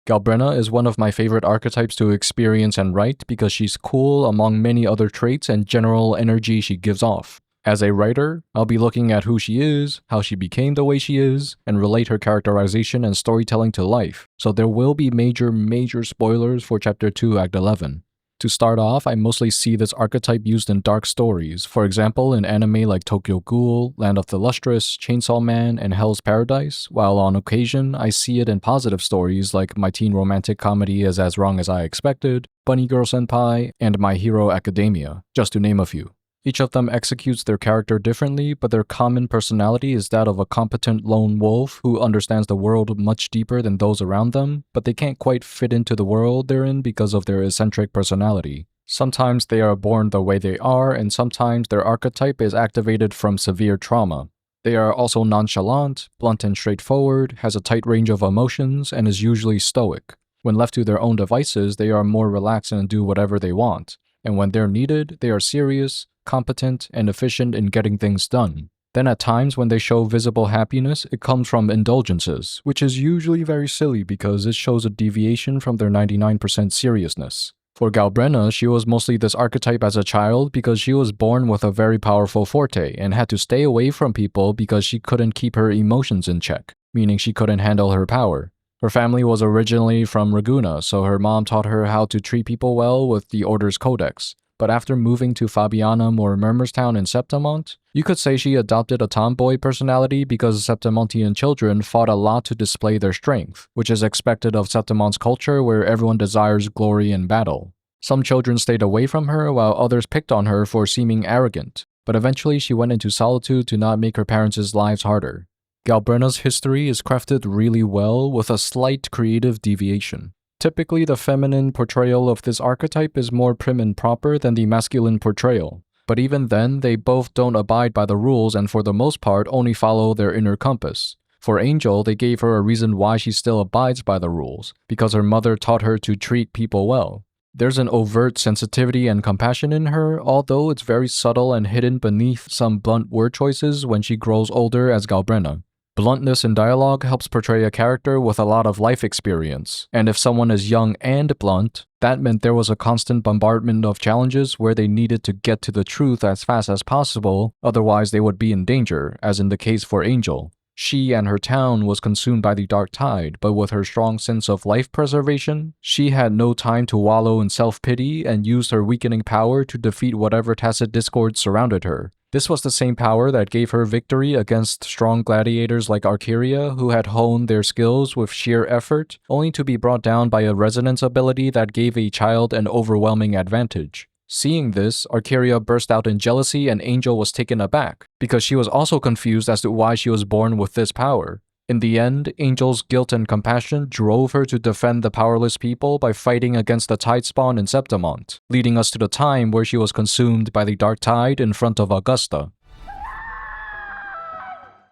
Galbrena is one of my favorite archetypes to experience and write because she's cool among many other traits and general energy she gives off. As a writer, I'll be looking at who she is, how she became the way she is, and relate her characterization and storytelling to life, so there will be major spoilers for Chapter 2, Act 11. To start off, I mostly see this archetype used in dark stories, for example in anime like Tokyo Ghoul, Land of the Lustrous, Chainsaw Man, and Hell's Paradise, while on occasion I see it in positive stories like My Teen Romantic Comedy is As Wrong as I Expected, Bunny Girl Senpai, and My Hero Academia, just to name a few. Each of them executes their character differently, but their common personality is that of a competent lone wolf who understands the world much deeper than those around them, but they can't quite fit into the world they're in because of their eccentric personality. Sometimes they are born the way they are, and sometimes their archetype is activated from severe trauma. They are also nonchalant, blunt and straightforward, has a tight range of emotions, and is usually stoic. When left to their own devices, they are more relaxed and do whatever they want. And when they're needed, they are serious, competent, and efficient in getting things done. Then at times when they show visible happiness, it comes from indulgences, which is usually very silly because it shows a deviation from their 99% seriousness. For Galbrena, she was mostly this archetype as a child because she was born with a very powerful forte and had to stay away from people because she couldn't keep her emotions in check, meaning she couldn't handle her power. Her family was originally from Ragusa, so her mom taught her how to treat people well with the Order's Codex. But after moving to Fabianum or Murmurstown in Septimont, you could say she adopted a tomboy personality because Septimontian children fought a lot to display their strength, which is expected of Septimont's culture where everyone desires glory in battle. Some children stayed away from her while others picked on her for seeming arrogant, but eventually she went into solitude to not make her parents' lives harder. Galbrena's history is crafted really well with a slight creative deviation. Typically, the feminine portrayal of this archetype is more prim and proper than the masculine portrayal. But even then, they both don't abide by the rules and for the most part only follow their inner compass. For Angel, they gave her a reason why she still abides by the rules, because her mother taught her to treat people well. There's an overt sensitivity and compassion in her, although it's very subtle and hidden beneath some blunt word choices when she grows older as Galbrena. Bluntness in dialogue helps portray a character with a lot of life experience, and if someone is young and blunt, that meant there was a constant bombardment of challenges where they needed to get to the truth as fast as possible, otherwise they would be in danger, as in the case for Angel. She and her town was consumed by the dark tide, but with her strong sense of life preservation, she had no time to wallow in self-pity and used her weakening power to defeat whatever tacit discord surrounded her. This was the same power that gave her victory against strong gladiators like Archeria, who had honed their skills with sheer effort, only to be brought down by a resonance ability that gave a child an overwhelming advantage. Seeing this, Archeria burst out in jealousy and Angel was taken aback, because she was also confused as to why she was born with this power. In the end, Angel's guilt and compassion drove her to defend the powerless people by fighting against the Tide Spawn in Septimont, leading us to the time where she was consumed by the Dark Tide in front of Augusta.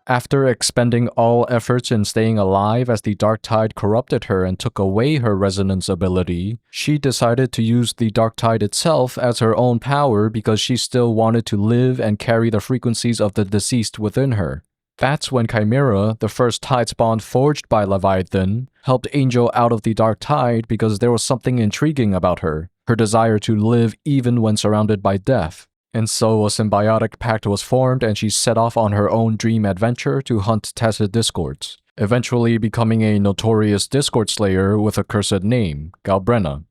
After expending all efforts in staying alive as the Dark Tide corrupted her and took away her resonance ability, she decided to use the Dark Tide itself as her own power because she still wanted to live and carry the frequencies of the deceased within her. That's when Chimera, the first Tide Spawn forged by Leviathan, helped Angel out of the Dark Tide because there was something intriguing about her desire to live even when surrounded by death. And so a symbiotic pact was formed and she set off on her own dream adventure to hunt tacit discords, eventually becoming a notorious Discord Slayer with a cursed name, Galbrena.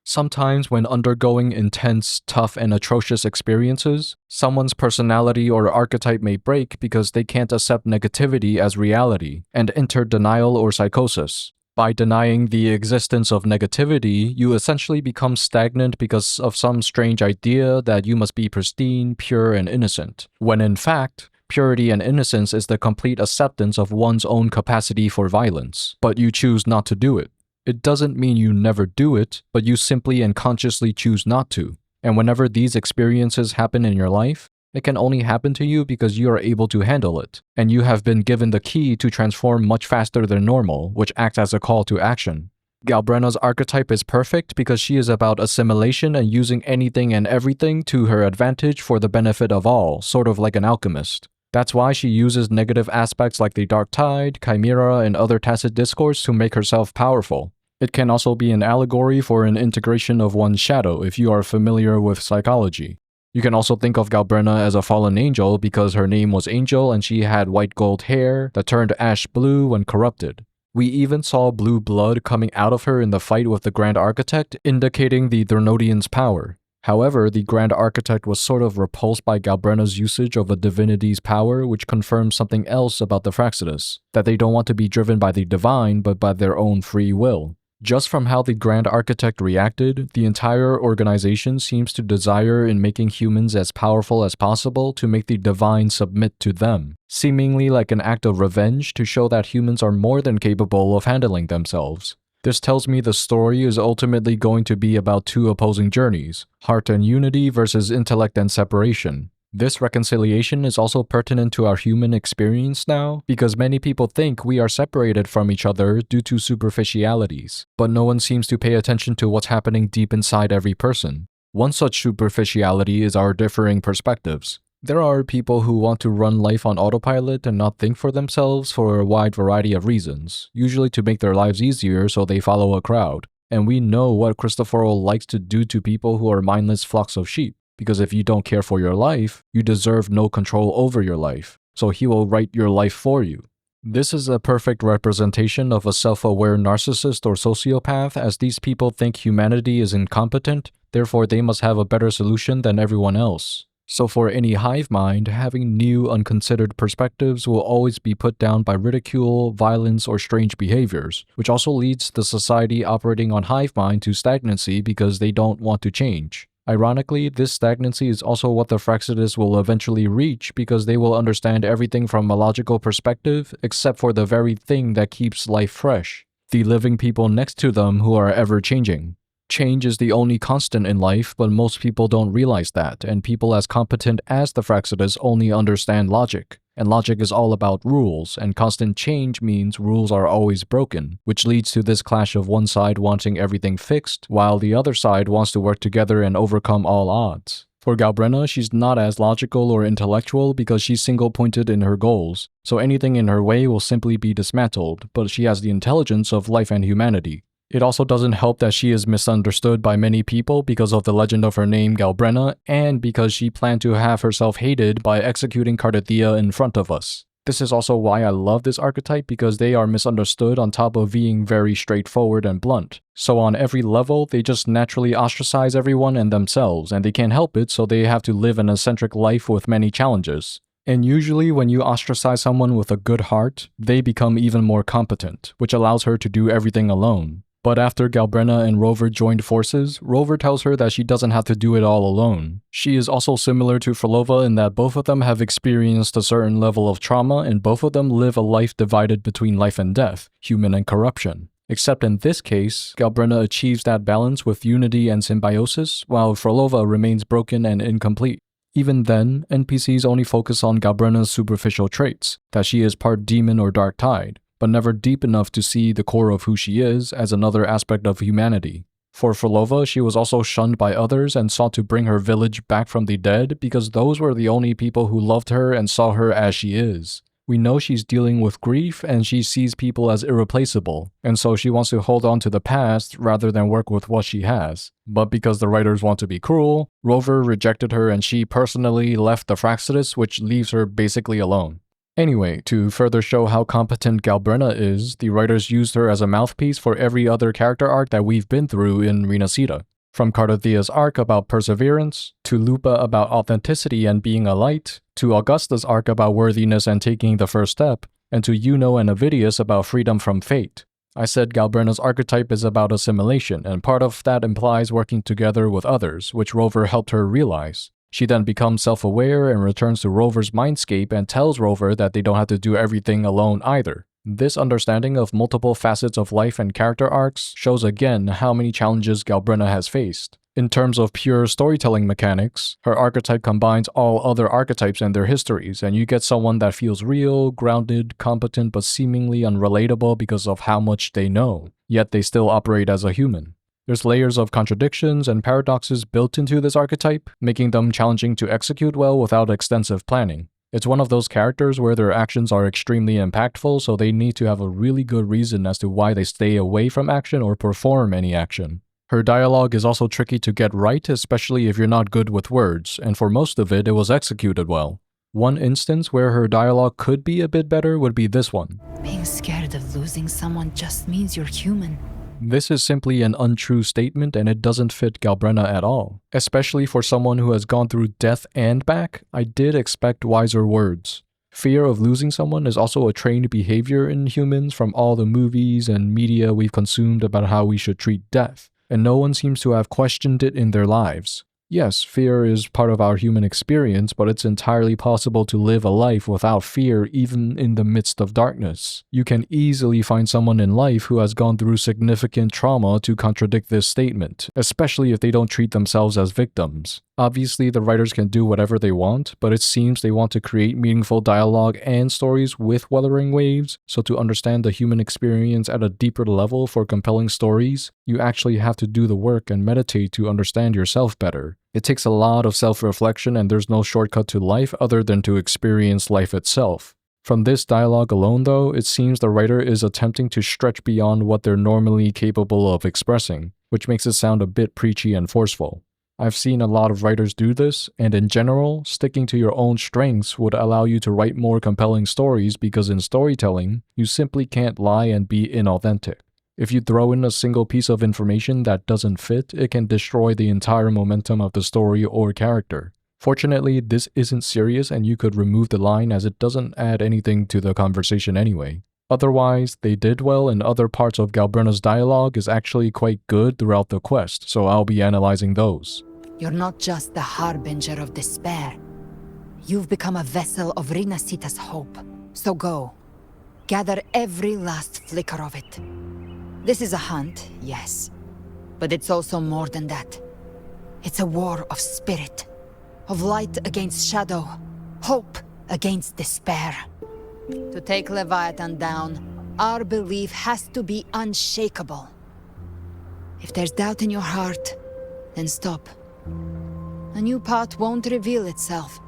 Sometimes when undergoing intense, tough, and atrocious experiences, someone's personality or archetype may break because they can't accept negativity as reality and enter denial or psychosis. By denying the existence of negativity, you essentially become stagnant because of some strange idea that you must be pristine, pure, and innocent, when in fact, purity and innocence is the complete acceptance of one's own capacity for violence, but you choose not to do it. It doesn't mean you never do it, but you simply and consciously choose not to. And whenever these experiences happen in your life, it can only happen to you because you are able to handle it, and you have been given the key to transform much faster than normal, which acts as a call to action. Galbrena's archetype is perfect because she is about assimilation and using anything and everything to her advantage for the benefit of all, sort of like an alchemist. That's why she uses negative aspects like the Dark Tide, Chimera, and other tacit discourse to make herself powerful. It can also be an allegory for an integration of one's shadow if you are familiar with psychology. You can also think of Galbrena as a fallen angel because her name was Angel and she had white gold hair that turned ash blue when corrupted. We even saw blue blood coming out of her in the fight with the Grand Architect, indicating the Thernodian's power. However, the Grand Architect was sort of repulsed by Galbrena's usage of a divinity's power, which confirms something else about the Fraxidus, that they don't want to be driven by the divine, but by their own free will. Just from how the Grand Architect reacted, the entire organization seems to desire in making humans as powerful as possible to make the divine submit to them, seemingly like an act of revenge to show that humans are more than capable of handling themselves. This tells me the story is ultimately going to be about two opposing journeys, heart and unity versus intellect and separation. This reconciliation is also pertinent to our human experience now, because many people think we are separated from each other due to superficialities, but no one seems to pay attention to what's happening deep inside every person. One such superficiality is our differing perspectives. There are people who want to run life on autopilot and not think for themselves for a wide variety of reasons, usually to make their lives easier so they follow a crowd. And we know what Christopher likes to do to people who are mindless flocks of sheep, because if you don't care for your life, you deserve no control over your life, so he will write your life for you. This is a perfect representation of a self-aware narcissist or sociopath, as these people think humanity is incompetent, therefore they must have a better solution than everyone else. So for any hive mind, having new, unconsidered perspectives will always be put down by ridicule, violence, or strange behaviors, which also leads the society operating on hive mind to stagnancy because they don't want to change. Ironically, this stagnancy is also what the Fraxidus will eventually reach because they will understand everything from a logical perspective except for the very thing that keeps life fresh, the living people next to them who are ever changing. Change is the only constant in life, but most people don't realize that, and people as competent as the Fraxidus only understand logic. And logic is all about rules, and constant change means rules are always broken, which leads to this clash of one side wanting everything fixed, while the other side wants to work together and overcome all odds. For Galbrena, she's not as logical or intellectual because she's single-pointed in her goals, so anything in her way will simply be dismantled, but she has the intelligence of life and humanity. It also doesn't help that she is misunderstood by many people because of the legend of her name Galbrena, and because she planned to have herself hated by executing Cardathia in front of us. This is also why I love this archetype, because they are misunderstood on top of being very straightforward and blunt. So on every level, they just naturally ostracize everyone and themselves, and they can't help it, so they have to live an eccentric life with many challenges. And usually when you ostracize someone with a good heart, they become even more competent, which allows her to do everything alone. But after Galbrena and Rover joined forces, Rover tells her that she doesn't have to do it all alone. She is also similar to Frolova in that both of them have experienced a certain level of trauma, and both of them live a life divided between life and death, human and corruption. Except in this case, Galbrena achieves that balance with unity and symbiosis, while Frolova remains broken and incomplete. Even then, NPCs only focus on Galbrena's superficial traits, that she is part demon or dark tide, but never deep enough to see the core of who she is as another aspect of humanity. For Frolova, she was also shunned by others and sought to bring her village back from the dead because those were the only people who loved her and saw her as she is. We know she's dealing with grief and she sees people as irreplaceable, and so she wants to hold on to the past rather than work with what she has. But because the writers want to be cruel, Rover rejected her and she personally left the Fraxidus, which leaves her basically alone. Anyway, to further show how competent Galbrena is, the writers used her as a mouthpiece for every other character arc that we've been through in Rinascita. From Cardathia's arc about perseverance, to Lupa about authenticity and being a light, to Augusta's arc about worthiness and taking the first step, and to Juno and Avidius about freedom from fate. I said Galbrena's archetype is about assimilation, and part of that implies working together with others, which Rover helped her realize. She then becomes self-aware and returns to Rover's mindscape and tells Rover that they don't have to do everything alone either. This understanding of multiple facets of life and character arcs shows again how many challenges Galbrena has faced. In terms of pure storytelling mechanics, her archetype combines all other archetypes and their histories, and you get someone that feels real, grounded, competent, but seemingly unrelatable because of how much they know, yet they still operate as a human. There's layers of contradictions and paradoxes built into this archetype, making them challenging to execute well without extensive planning. It's one of those characters where their actions are extremely impactful, so they need to have a really good reason as to why they stay away from action or perform any action. Her dialogue is also tricky to get right, especially if you're not good with words, and for most of it was executed well. One instance where her dialogue could be a bit better would be this one. Being scared of losing someone just means you're human. This is simply an untrue statement and it doesn't fit Galbrena at all. Especially for someone who has gone through death and back, I did expect wiser words. Fear of losing someone is also a trained behavior in humans from all the movies and media we've consumed about how we should treat death, and no one seems to have questioned it in their lives. Yes, fear is part of our human experience, but it's entirely possible to live a life without fear even in the midst of darkness. You can easily find someone in life who has gone through significant trauma to contradict this statement, especially if they don't treat themselves as victims. Obviously, the writers can do whatever they want, but it seems they want to create meaningful dialogue and stories with Wuthering Waves, so to understand the human experience at a deeper level for compelling stories, you actually have to do the work and meditate to understand yourself better. It takes a lot of self-reflection and there's no shortcut to life other than to experience life itself. From this dialogue alone though, it seems the writer is attempting to stretch beyond what they're normally capable of expressing, which makes it sound a bit preachy and forceful. I've seen a lot of writers do this, and in general, sticking to your own strengths would allow you to write more compelling stories because in storytelling, you simply can't lie and be inauthentic. If you throw in a single piece of information that doesn't fit, it can destroy the entire momentum of the story or character. Fortunately, this isn't serious and you could remove the line as it doesn't add anything to the conversation anyway. Otherwise, they did well and other parts of Galbrena's dialogue is actually quite good throughout the quest, so I'll be analyzing those. You're not just the harbinger of despair. You've become a vessel of Rinascita's hope. So go. Gather every last flicker of it. This is a hunt, yes. But it's also more than that. It's a war of spirit. Of light against shadow. Hope against despair. To take Leviathan down, our belief has to be unshakable. If there's doubt in your heart, then stop. A new path won't reveal itself,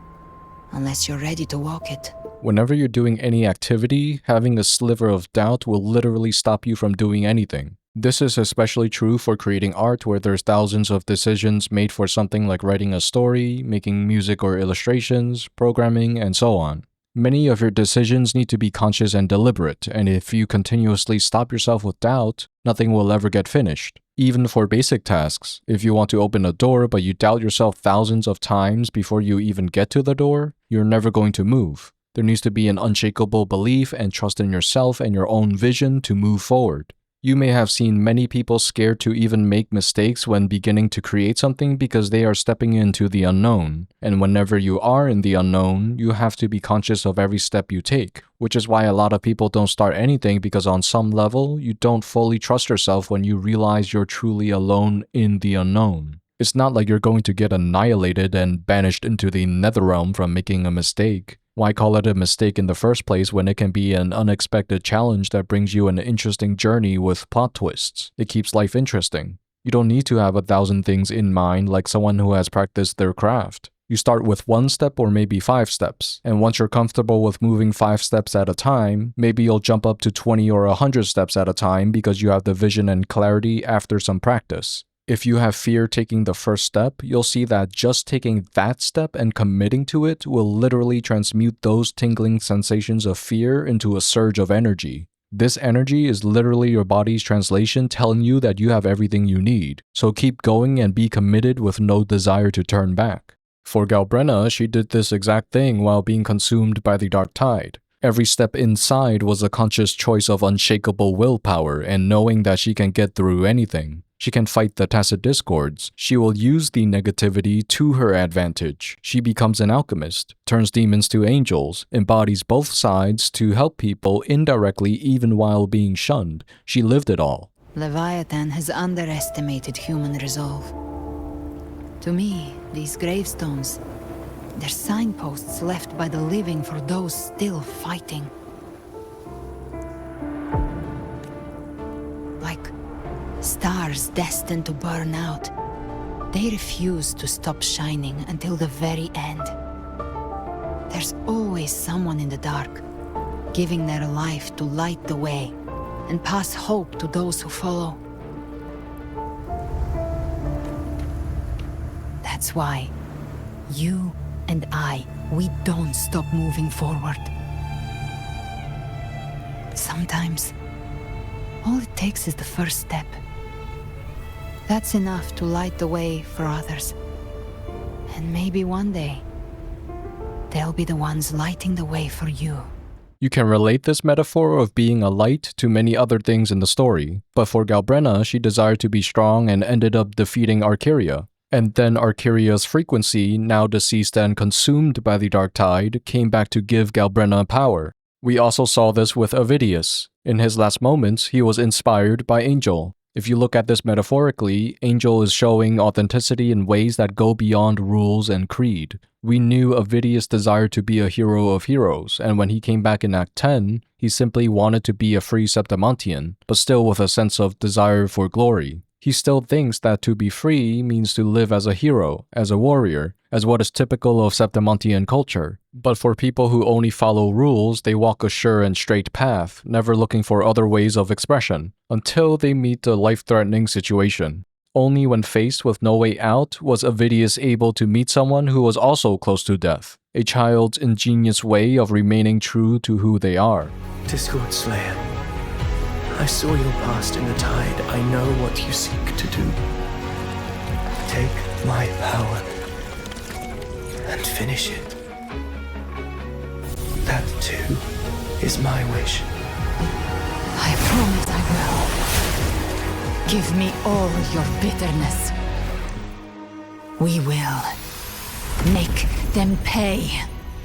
unless you're ready to walk it. Whenever you're doing any activity, having a sliver of doubt will literally stop you from doing anything. This is especially true for creating art where there's thousands of decisions made for something like writing a story, making music or illustrations, programming, and so on. Many of your decisions need to be conscious and deliberate, and if you continuously stop yourself with doubt, nothing will ever get finished. Even for basic tasks, if you want to open a door but you doubt yourself thousands of times before you even get to the door, you're never going to move. There needs to be an unshakable belief and trust in yourself and your own vision to move forward. You may have seen many people scared to even make mistakes when beginning to create something because they are stepping into the unknown. And whenever you are in the unknown, you have to be conscious of every step you take, which is why a lot of people don't start anything because on some level, you don't fully trust yourself when you realize you're truly alone in the unknown. It's not like you're going to get annihilated and banished into the netherrealm from making a mistake. Why call it a mistake in the first place when it can be an unexpected challenge that brings you an interesting journey with plot twists? It keeps life interesting. You don't need to have 1,000 things in mind like someone who has practiced their craft. You start with 1 step or maybe 5 steps, and once you're comfortable with moving 5 steps at a time, maybe you'll jump up to 20 or 100 steps at a time because you have the vision and clarity after some practice. If you have fear taking the first step, you'll see that just taking that step and committing to it will literally transmute those tingling sensations of fear into a surge of energy. This energy is literally your body's translation telling you that you have everything you need, so keep going and be committed with no desire to turn back. For Galbrena, she did this exact thing while being consumed by the dark tide. Every step inside was a conscious choice of unshakable willpower and knowing that she can get through anything. She can fight the tacit discords. She will use the negativity to her advantage. She becomes an alchemist, turns demons to angels, embodies both sides to help people indirectly even while being shunned. She lived it all. Leviathan has underestimated human resolve. To me, these gravestones, they're signposts left by the living for those still fighting. Like stars destined to burn out. They refuse to stop shining until the very end. There's always someone in the dark, giving their life to light the way and pass hope to those who follow. That's why you and I, we don't stop moving forward. Sometimes, all it takes is the first step. That's enough to light the way for others. And maybe one day, they'll be the ones lighting the way for you. You can relate this metaphor of being a light to many other things in the story, but for Galbrena, she desired to be strong and ended up defeating Archeria. And then Archeria's frequency, now deceased and consumed by the Dark Tide, came back to give Galbrena power. We also saw this with Avidius. In his last moments, he was inspired by Angel. If you look at this metaphorically, Angel is showing authenticity in ways that go beyond rules and creed. We knew Avidius desired to be a hero of heroes, and when he came back in Act 10, he simply wanted to be a free Septimontian, but still with a sense of desire for glory. He still thinks that to be free means to live as a hero, as a warrior, as what is typical of Septimontian culture. But for people who only follow rules, they walk a sure and straight path, never looking for other ways of expression, until they meet a life-threatening situation. Only when faced with no way out was Avidius able to meet someone who was also close to death, a child's ingenious way of remaining true to who they are. Discord Slayer, I saw your past in the tide. I know what you seek to do. Take my power and finish it. That too is my wish. I promise I will. Give me all your bitterness. We will make them pay.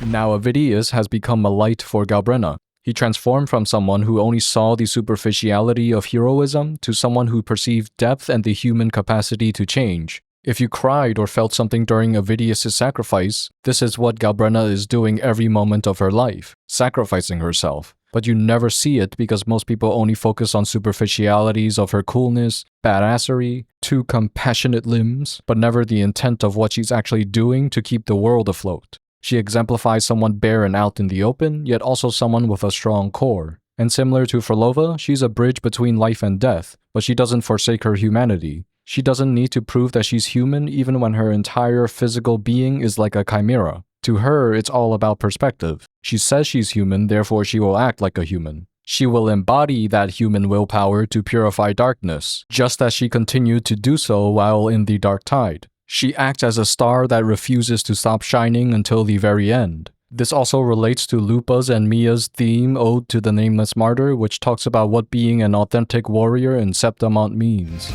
Now Avidius has become a light for Galbrena. He transformed from someone who only saw the superficiality of heroism to someone who perceived depth and the human capacity to change. If you cried or felt something during Avidius' sacrifice, this is what Galbrena is doing every moment of her life, sacrificing herself. But you never see it because most people only focus on superficialities of her coolness, badassery, two compassionate limbs, but never the intent of what she's actually doing to keep the world afloat. She exemplifies someone bare and out in the open, yet also someone with a strong core. And similar to Frolova, she's a bridge between life and death, but she doesn't forsake her humanity. She doesn't need to prove that she's human even when her entire physical being is like a chimera. To her, it's all about perspective. She says she's human, therefore she will act like a human. She will embody that human willpower to purify darkness, just as she continued to do so while in the Dark Tide. She acts as a star that refuses to stop shining until the very end. This also relates to Lupa's and Mia's theme Ode to the Nameless Martyr, which talks about what being an authentic warrior in Septimont means.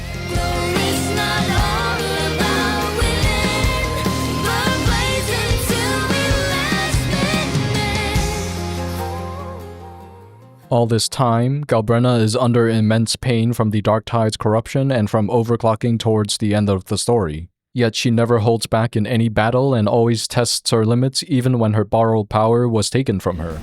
All this time, Galbrena is under immense pain from the Dark Tide's corruption and from overclocking towards the end of the story. Yet she never holds back in any battle and always tests her limits even when her borrowed power was taken from her.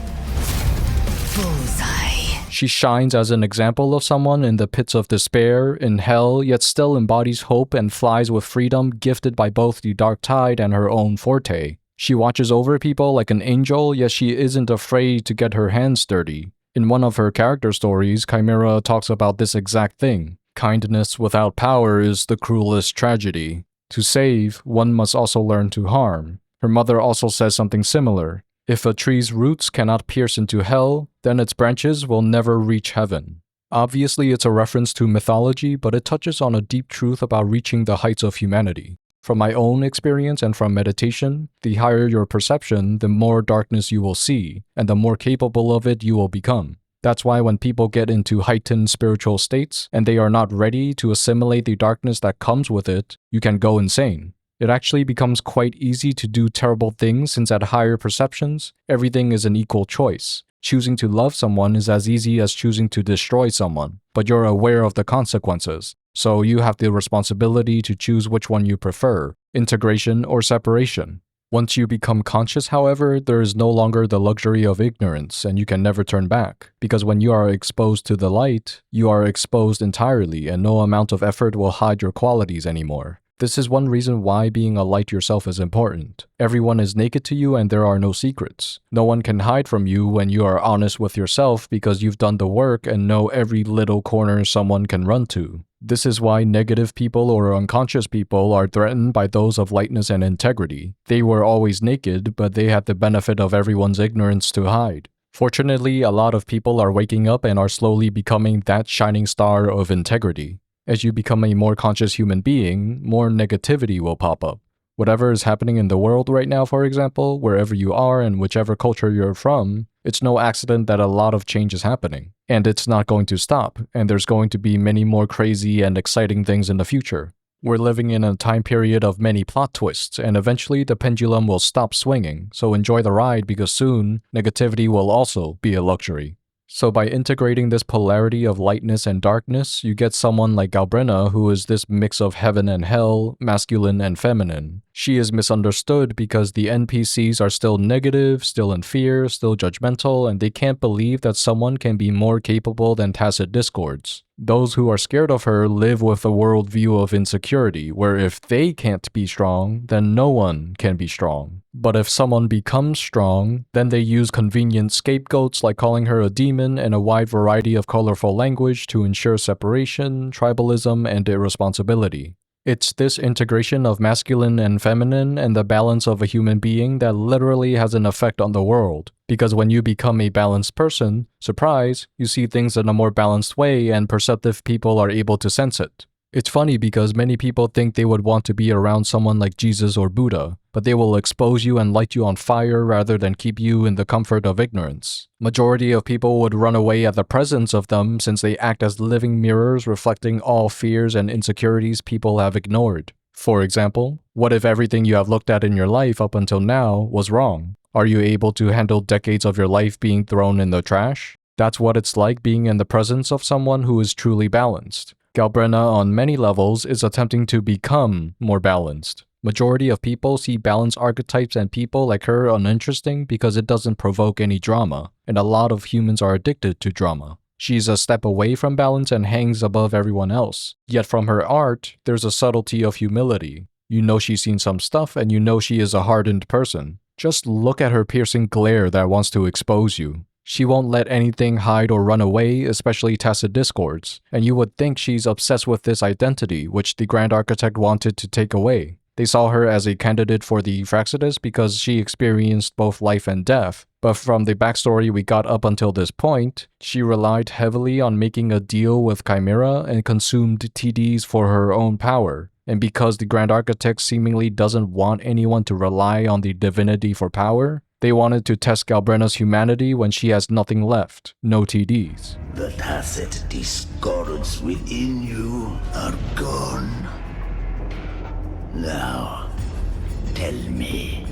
Bullseye. She shines as an example of someone in the pits of despair, in hell, yet still embodies hope and flies with freedom gifted by both the Dark Tide and her own forte. She watches over people like an angel, yet she isn't afraid to get her hands dirty. In one of her character stories, Chimera talks about this exact thing. Kindness without power is the cruelest tragedy. To save, one must also learn to harm. Her mother also says something similar. If a tree's roots cannot pierce into hell, then its branches will never reach heaven. Obviously, it's a reference to mythology, but it touches on a deep truth about reaching the heights of humanity. From my own experience and from meditation, the higher your perception, the more darkness you will see, and the more capable of it you will become. That's why when people get into heightened spiritual states, and they are not ready to assimilate the darkness that comes with it, you can go insane. It actually becomes quite easy to do terrible things since at higher perceptions, everything is an equal choice. Choosing to love someone is as easy as choosing to destroy someone, but you're aware of the consequences. So you have the responsibility to choose which one you prefer, integration or separation. Once you become conscious, however, there is no longer the luxury of ignorance and you can never turn back. Because when you are exposed to the light, you are exposed entirely and no amount of effort will hide your qualities anymore. This is one reason why being a light yourself is important. Everyone is naked to you and there are no secrets. No one can hide from you when you are honest with yourself because you've done the work and know every little corner someone can run to. This is why negative people or unconscious people are threatened by those of lightness and integrity. They were always naked, but they had the benefit of everyone's ignorance to hide. Fortunately, a lot of people are waking up and are slowly becoming that shining star of integrity. As you become a more conscious human being, more negativity will pop up. Whatever is happening in the world right now, for example, wherever you are and whichever culture you're from, it's no accident that a lot of change is happening. And it's not going to stop, and there's going to be many more crazy and exciting things in the future. We're living in a time period of many plot twists, and eventually the pendulum will stop swinging, so enjoy the ride because soon, negativity will also be a luxury. So by integrating this polarity of lightness and darkness, you get someone like Galbrena who is this mix of heaven and hell, masculine and feminine. She is misunderstood because the NPCs are still negative, still in fear, still judgmental, and they can't believe that someone can be more capable than tacit discords. Those who are scared of her live with a worldview of insecurity, where if they can't be strong, then no one can be strong. But if someone becomes strong, then they use convenient scapegoats like calling her a demon and a wide variety of colorful language to ensure separation, tribalism, and irresponsibility. It's this integration of masculine and feminine and the balance of a human being that literally has an effect on the world. Because when you become a balanced person, surprise, you see things in a more balanced way and perceptive people are able to sense it. It's funny because many people think they would want to be around someone like Jesus or Buddha, but they will expose you and light you on fire rather than keep you in the comfort of ignorance. Majority of people would run away at the presence of them since they act as living mirrors reflecting all fears and insecurities people have ignored. For example, what if everything you have looked at in your life up until now was wrong? Are you able to handle decades of your life being thrown in the trash? That's what it's like being in the presence of someone who is truly balanced. Galbrena on many levels is attempting to become more balanced. Majority of people see balanced archetypes and people like her uninteresting because it doesn't provoke any drama, and a lot of humans are addicted to drama. She's a step away from balance and hangs above everyone else. Yet from her art, there's a subtlety of humility. You know she's seen some stuff and you know she is a hardened person. Just look at her piercing glare that wants to expose you. She won't let anything hide or run away, especially tacit discords, and you would think she's obsessed with this identity, which the Grand Architect wanted to take away. They saw her as a candidate for the Fractsidus because she experienced both life and death, but from the backstory we got up until this point, she relied heavily on making a deal with Chimera and consumed TDs for her own power. And because the Grand Architect seemingly doesn't want anyone to rely on the divinity for power, they wanted to test Galbrena's humanity when she has nothing left, no TDs. The tacit discords within you are gone. Now, tell me,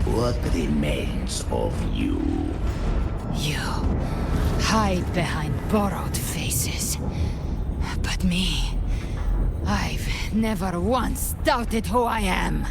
what remains of you? You hide behind borrowed faces. But me, I've never once doubted who I am.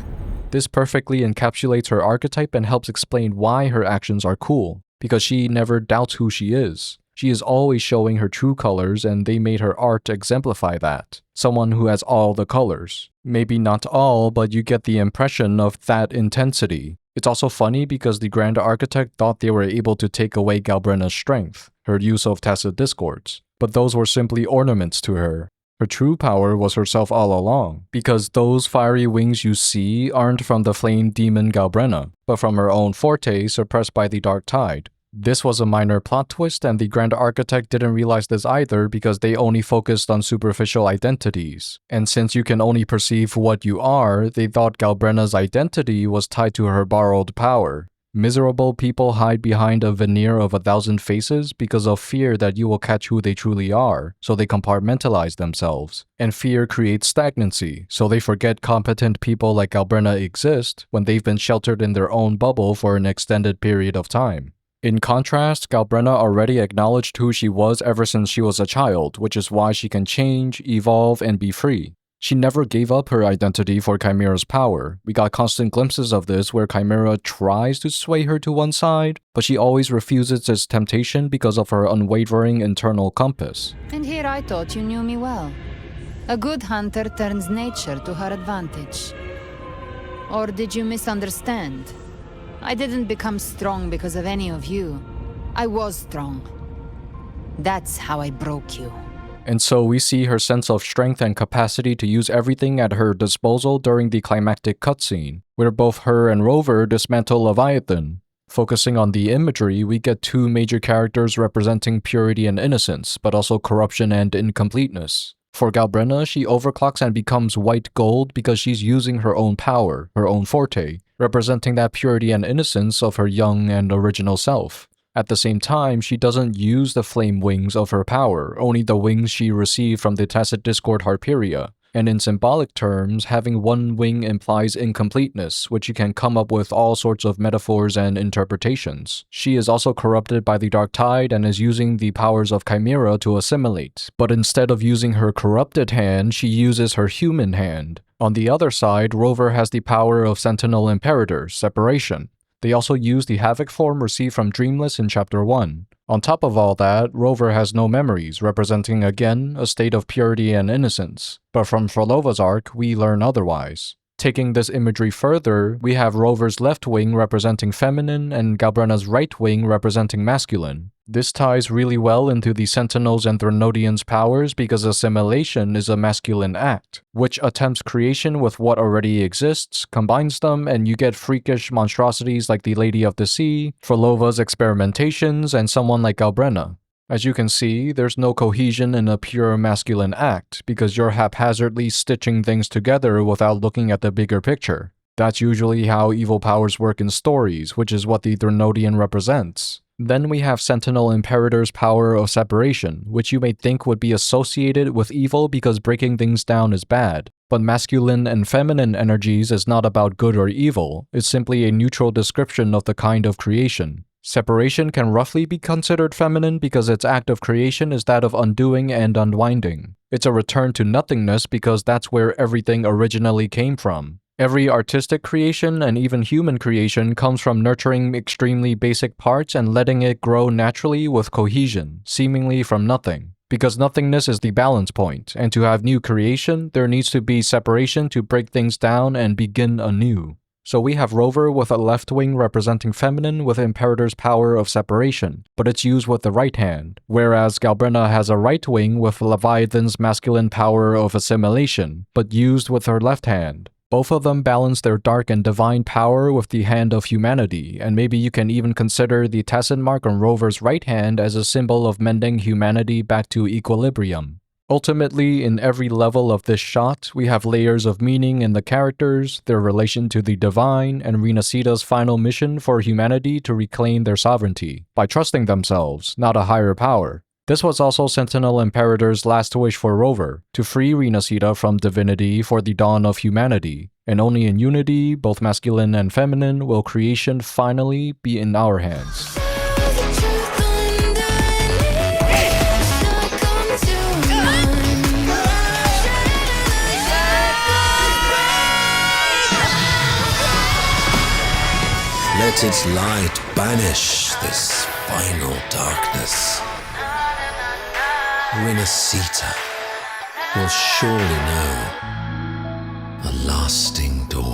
This perfectly encapsulates her archetype and helps explain why her actions are cool, because she never doubts who she is. She is always showing her true colors and they made her art exemplify that. Someone who has all the colors. Maybe not all, but you get the impression of that intensity. It's also funny because the Grand Architect thought they were able to take away Galbrena's strength, her use of tacit discords, but those were simply ornaments to her. Her true power was herself all along, because those fiery wings you see aren't from the flame demon Galbrena, but from her own forte suppressed by the dark tide. This was a minor plot twist and the Grand Architect didn't realize this either because they only focused on superficial identities. And since you can only perceive what you are, they thought Galbrena's identity was tied to her borrowed power. Miserable people hide behind a veneer of 1,000 faces because of fear that you will catch who they truly are, so they compartmentalize themselves. And fear creates stagnancy, so they forget competent people like Galbrena exist when they've been sheltered in their own bubble for an extended period of time. In contrast, Galbrena already acknowledged who she was ever since she was a child, which is why she can change, evolve, and be free. She never gave up her identity for Chimera's power. We got constant glimpses of this where Chimera tries to sway her to one side, but she always refuses its temptation because of her unwavering internal compass. And here I thought you knew me well. A good hunter turns nature to her advantage. Or did you misunderstand? I didn't become strong because of any of you. I was strong. That's how I broke you. And so we see her sense of strength and capacity to use everything at her disposal during the climactic cutscene, where both her and Rover dismantle Leviathan. Focusing on the imagery, we get two major characters representing purity and innocence, but also corruption and incompleteness. For Galbrena, she overclocks and becomes white gold because she's using her own power, her own forte, representing that purity and innocence of her young and original self. At the same time, she doesn't use the flame wings of her power, only the wings she received from the Tacit Discord Harperia. And in symbolic terms, having one wing implies incompleteness, which you can come up with all sorts of metaphors and interpretations. She is also corrupted by the Dark Tide and is using the powers of Chimera to assimilate, but instead of using her corrupted hand, she uses her human hand. On the other side, Rover has the power of Sentinel Imperator, separation. They also use the Havoc form received from Dreamless in Chapter 1. On top of all that, Rover has no memories, representing again a state of purity and innocence. But from Frolova's arc, we learn otherwise. Taking this imagery further, we have Rover's left wing representing feminine and Galbrena's right wing representing masculine. This ties really well into the Sentinels and Threnodians' powers because assimilation is a masculine act, which attempts creation with what already exists, combines them, and you get freakish monstrosities like the Lady of the Sea, Frolova's experimentations, and someone like Galbrena. As you can see, there's no cohesion in a pure masculine act, because you're haphazardly stitching things together without looking at the bigger picture. That's usually how evil powers work in stories, which is what the Threnodian represents. Then we have Sentinel Imperator's power of separation, which you may think would be associated with evil because breaking things down is bad. But masculine and feminine energies is not about good or evil, it's simply a neutral description of the kind of creation. Separation can roughly be considered feminine because its act of creation is that of undoing and unwinding. It's a return to nothingness because that's where everything originally came from. Every artistic creation and even human creation comes from nurturing extremely basic parts and letting it grow naturally with cohesion, seemingly from nothing. Because nothingness is the balance point, and to have new creation, there needs to be separation to break things down and begin anew. So we have Rover with a left wing representing feminine with Imperator's power of separation, but it's used with the right hand, whereas Galbrena has a right wing with Leviathan's masculine power of assimilation, but used with her left hand. Both of them balance their dark and divine power with the hand of humanity, and maybe you can even consider the tacit mark on Rover's right hand as a symbol of mending humanity back to equilibrium. Ultimately, in every level of this shot, we have layers of meaning in the characters, their relation to the divine, and Rinascita's final mission for humanity to reclaim their sovereignty, by trusting themselves, not a higher power. This was also Sentinel Imperator's last wish for Rover, to free Rinascita from divinity for the dawn of humanity, and only in unity, both masculine and feminine, will creation finally be in our hands. Let its light banish this final darkness. Rinascita will surely know a lasting dawn.